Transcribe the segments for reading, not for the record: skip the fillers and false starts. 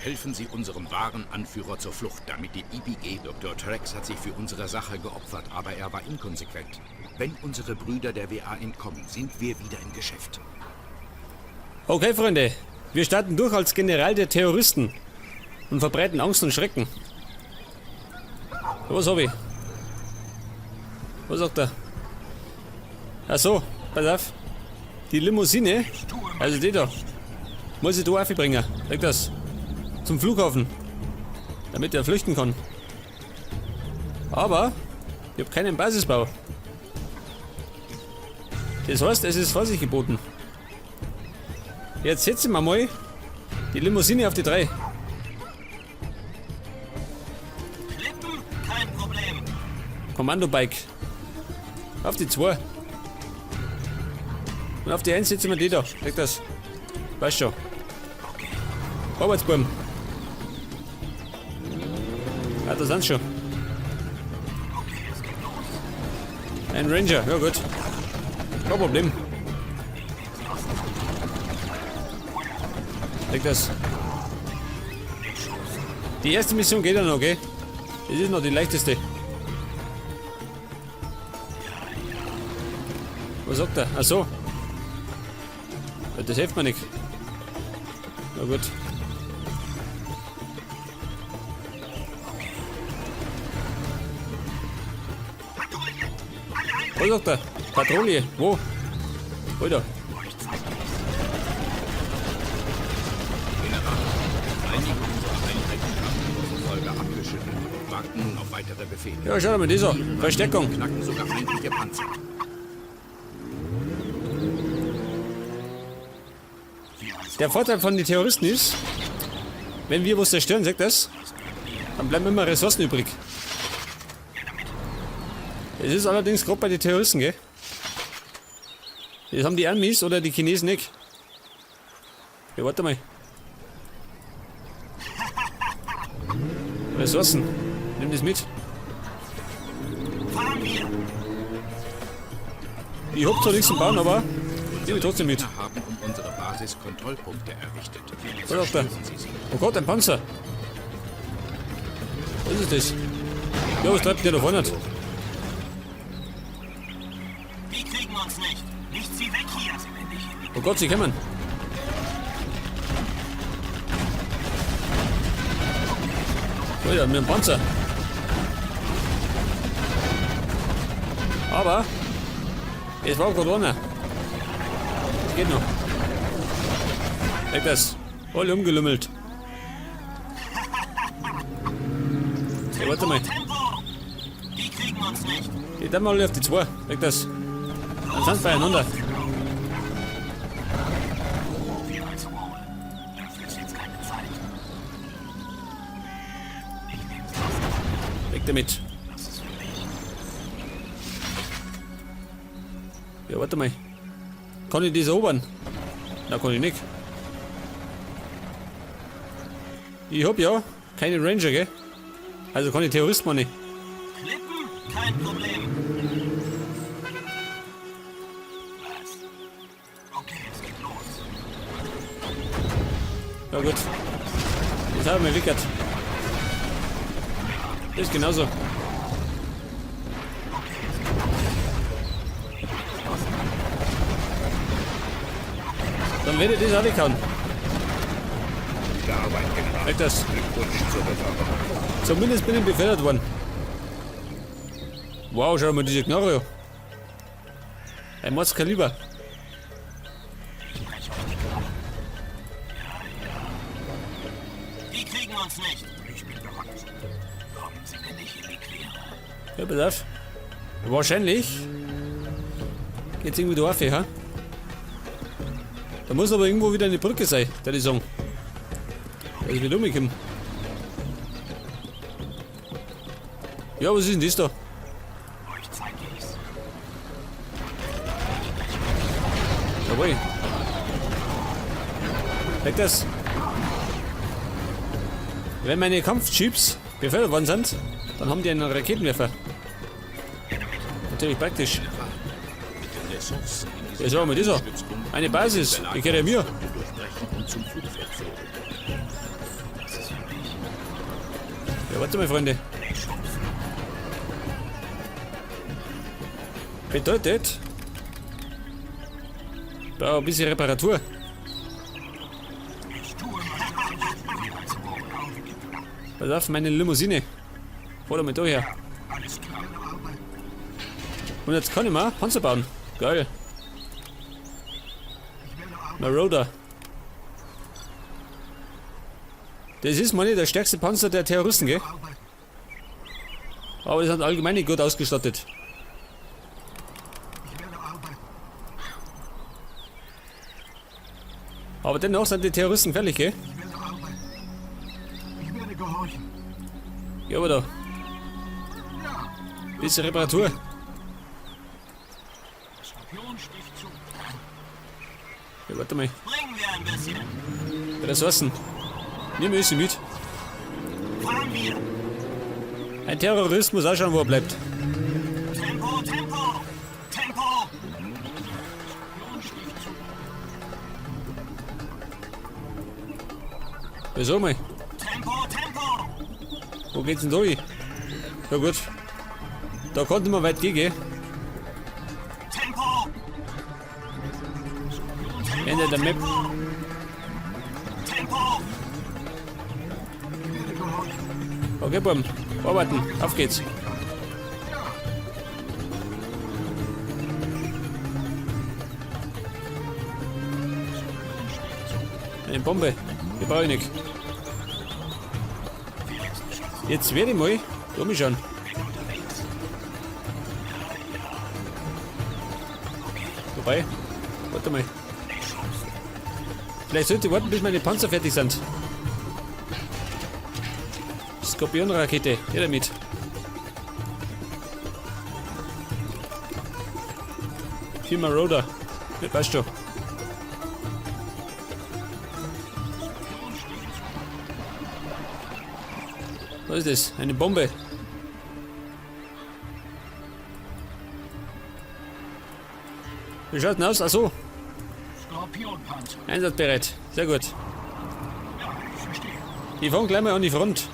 Verhelfen Sie unserem wahren Anführer zur Flucht, damit die IBG. Dr. Trex hat sich für unsere Sache geopfert, aber er war inkonsequent. Wenn unsere Brüder der WA entkommen, sind wir wieder im Geschäft. Okay, Freunde. Wir starten durch als General der Terroristen und verbreiten Angst und Schrecken. Was hab ich? Was sagt er? Ach so, pass auf. Die Limousine, also die da, muss ich da aufbringen. Sag das. Zum Flughafen. Damit er flüchten kann. Aber ich habe keinen Basisbau. Das heißt, es ist Vorsicht geboten. Jetzt setzen wir mal die Limousine auf die 3. Klippen, kein Problem. Kommando-Bike. Auf die 2. Und auf die 1 setzen wir die da. Sag das. Weißt schon. Arbeitsbaum. Ah, da sind schon. Ein Ranger, ja gut. Kein Problem. Sag das. Die erste Mission geht ja noch, okay? Das ist noch die leichteste. Was sagt er? Ach so. Ja, das hilft mir nicht. Na gut. Was sagt er? Patrouille. Wo? Alter. Einige unserer Einheiten haben die Folge abgeschüttelt und warten nun auf weitere Befehle. Ja, schau mal, dieser. Versteckung. Knacken sogar feindliche Panzer. Der Vorteil von den Terroristen ist, wenn wir was zerstören, sagt das, dann bleiben immer Ressourcen übrig. Es ist allerdings gerade bei den Terroristen, gell? Das haben die Amis oder die Chinesen nicht. Ja, warte mal. Ressourcen. Nimm das mit. Fahren wir. Ich hab zwar nichts zum Bauen, aber nehme ich trotzdem mit. Wir haben um unsere Basis Kontrollpunkte errichtet. Was sagt er? Zerstören Sie sie. Oh Gott, ein Panzer. Was ist das? Ja, was treibt der da vorne? Die kriegen uns nicht. Nicht sie weg hier. Oh Gott, sie kommen. Oh ja, mit dem Panzer. Aber es war gerade einer. Das geht noch. Weg das. Voll umgelümmelt. Ja, warte mal. Tempo. Die kriegen uns nicht. Geh dann mal auf die 2. Weg das. Dann sind sie beieinander. Wir als Wohl. Dafür ist jetzt keine Zeit. Weg damit. Ja, warte mal. Kann ich das erobern? Na, kann ich nicht. Ich hab ja keine Ranger, gell? Also kann ich Terroristen mal nicht. Klippen, kein Problem. Was? Okay, es geht los. Ja gut. Jetzt haben wir wickert. Das ist genauso. Dann werde ich das auch weghauen. Gute Arbeit, General. Weg das. Glückwunsch zur Beförderung. Zumindest bin ich befördert worden. Wow, schau mal diese Knarre an. Ein Mordskaliber. Die kriegen uns nicht. Ich bin bereit. Kommen Sie mir nicht in die Quere. Ja, pass auf. Wahrscheinlich geht's irgendwie da auf, ha? Da muss aber irgendwo wieder eine Brücke sein, würde ich sagen. Da ist wieder umgekommen. Ja, was ist denn das da? Euch zeige ich's. Jawohl. Weg das. Wenn meine Kampfjeeps befördert worden sind, dann haben die einen Raketenwerfer. Natürlich praktisch. Ressourcen in Ja, diesem schau mal, dieser. Stützpunkt Eine Basis. Die gehört ja mir. durchbrechen und zum Flugfeld führen. Ja, warte mal, Freunde. Bedeutet, da ein bisschen Reparatur. Pass auf, meine Limousine. Fahr da mal da her. Und jetzt kann ich mal Panzer bauen. Geil. Marauder. Das ist mal nicht der stärkste Panzer der Terroristen, gell? Aber die sind allgemein nicht gut ausgestattet. Aber dennoch sind die Terroristen gefährlich, gell? Ich werde gehorchen. Ja, aber da. Bisschen Reparatur. Skorpion sticht zu. Ja, warte mal. Bringen wir ein bisschen. Ressourcen. Nimm Ösi mit. Fahren wir. Ein Terrorist muss auch schauen, wo er bleibt. Tempo, Tempo. Tempo. Wieso mal? Tempo, Tempo. Wo geht's denn durch? Ja gut. Da konnte man weit gehen, gell? Tempo. Ende der Map. Tempo. Okay, Buben. Arbeiten. Auf geht's. Eine Bombe. Die brauche ich nicht. Jetzt werde ich mal. Lass mich schauen. Wobei. Warte mal. Vielleicht sollte ich warten, bis meine Panzer fertig sind. Skorpionrakete. Her damit. Vier Marauder. Ja, passt schon. Was ist das? Eine Bombe. Wie schaut denn aus? Achso, Skorpionpanzer. einsatzbereit. Sehr gut. Ja, ich verstehe. Die fahren gleich mal an die Front.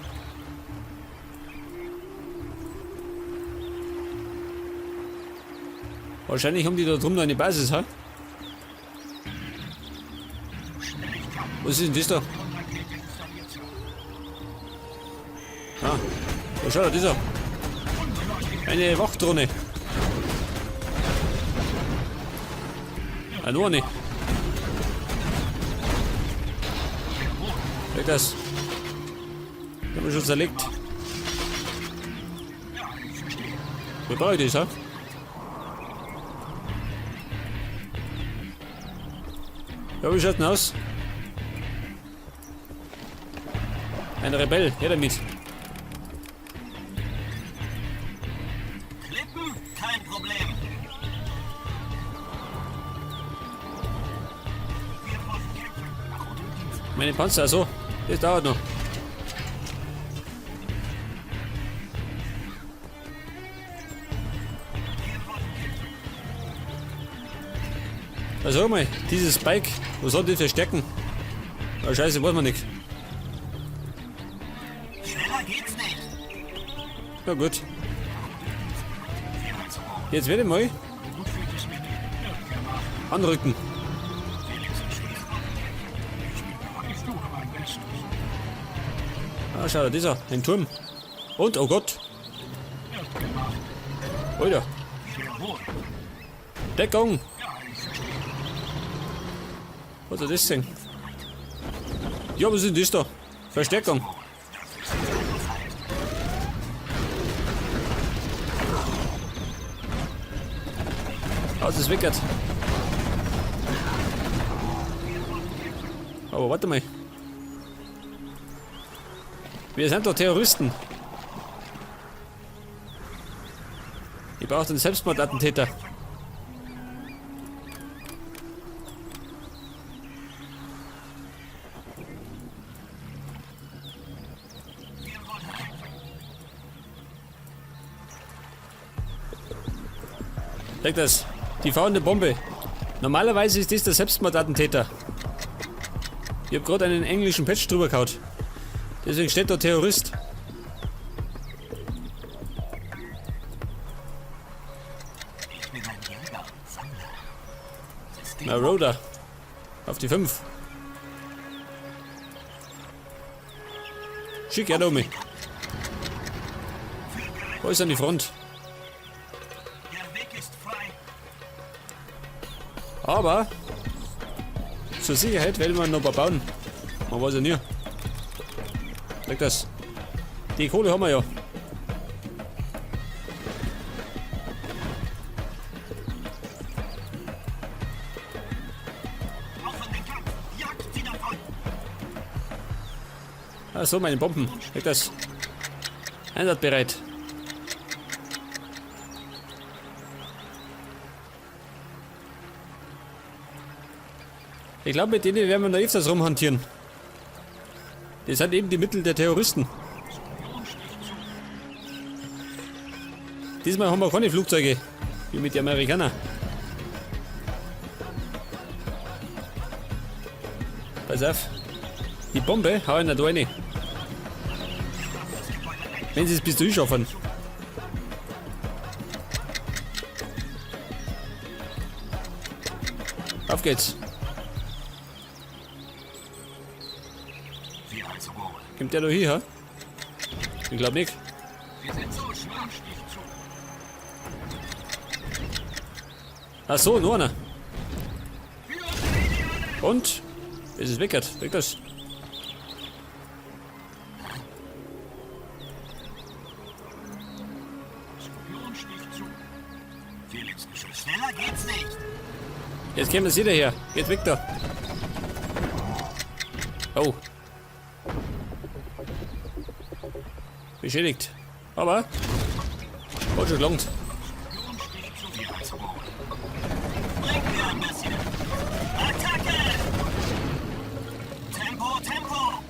Wahrscheinlich haben die da drum noch eine Basis, ha? Was ist denn das da? Ah, da schau, das ist er. Eine Wachdrohne. Ah, noch eine. Weg das. Die haben wir schon zerlegt. Wie brauche ich das, ha? Ja, wie schaut denn aus? Ein Rebell, her damit. Klippen, kein Problem. Meine Panzer, also, das dauert noch. Also mal, dieses Bike, wo soll das verstecken? Oh, scheiße, weiß man nicht. Schneller geht's nicht. Ja gut. Jetzt werde ich mal anrücken. Ah, schau, dieser, ein Turm. Und, oh Gott. Alter. Deckung. Was ist das denn? Ja, was ist denn das da? Verstärkung. Aus ist weckert. Aber warte mal. Wir sind doch Terroristen. Ich brauche einen Selbstmordattentäter. Check das. Die fahrende Bombe. Normalerweise ist das der Selbstmordattentäter. Ich habe gerade einen englischen Patch drüber gehauen. Deswegen steht da Terrorist. Marauder. Auf die 5. Schick ja, Domi. Wo ist an die Front? Der Weg ist frei. Aber zur Sicherheit werden wir noch ein paar bauen. Man weiß ja nie. Leg das. Die Kohle haben wir ja. Auf in den Kampf. Jagt sie davon. Ah, so, meine Bomben. Leg das. Einsatzbereit. Ich glaube, mit denen werden wir noch öfters rumhantieren. Das sind eben die Mittel der Terroristen. Diesmal haben wir keine Flugzeuge, wie mit den Amerikanern. Pass auf. Die Bombe hau ich nicht rein. Wenn sie es bis zu schaffen. Auf geht's. Wir als Ruhe. Kommt der da hier? Ich glaube nicht. Wir sind so schwachstich zu. Ach so, nur einer. Und? Es ist weggert. Weg das. Spionstich zu. Felix Geschoss. Schneller geht's nicht. Jetzt kämen sie daher. Geht weg da. Oh. Beschädigt. Aber. Hat schon gelangt. Spionstich zu. Wir als Ruhe. Bringt mir ein bisschen. Attacke! Tempo, Tempo!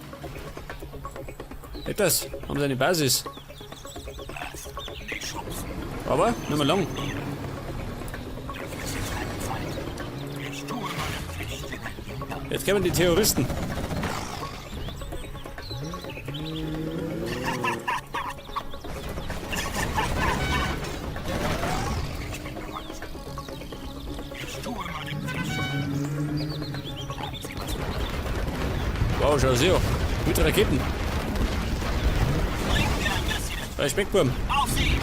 Weg das. Haben sie eine Basis. Nicht schubsen. Aber nicht mehr lang. Das ist keine Zeit. Ich tue meine Pflicht. Jetzt kommen die Terroristen. Ich tue meine Pflicht. Wow, schau sehr. Mit Raketen. Bringt mir ein bisschen. Respektwurm. Auf sie!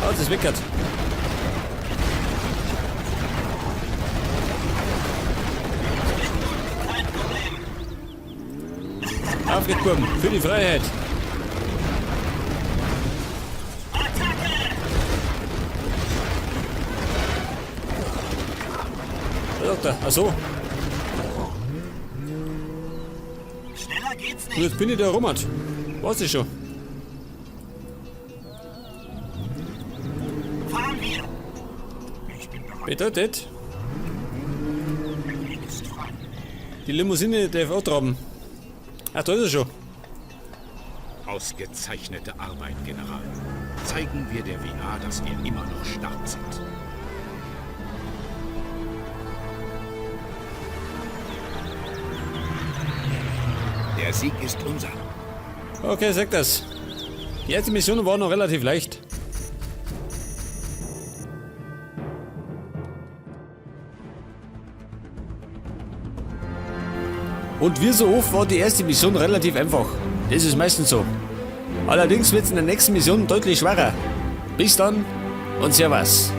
Oh, das ist weggert. Kein Problem. Auf geht's, Buben. Für die Freiheit. Attacke! Der Doktor. Ach so. Schneller geht's Und nicht. jetzt bin ich da rummert. Weiß ich schon. Fahren wir. Ich bin bereit. Bedeutet, Ist frei. die Limousine darf auch traben. Ach, da ist er schon. Ausgezeichnete Arbeit, General. Zeigen wir der WA, dass wir immer noch stark sind. Der Sieg ist unser. Okay, sag das. Die erste Mission war noch relativ leicht. Und wie so oft war die erste Mission relativ einfach. Das ist meistens so. Allerdings wird es in der nächsten Mission deutlich schwerer. Bis dann und Servus.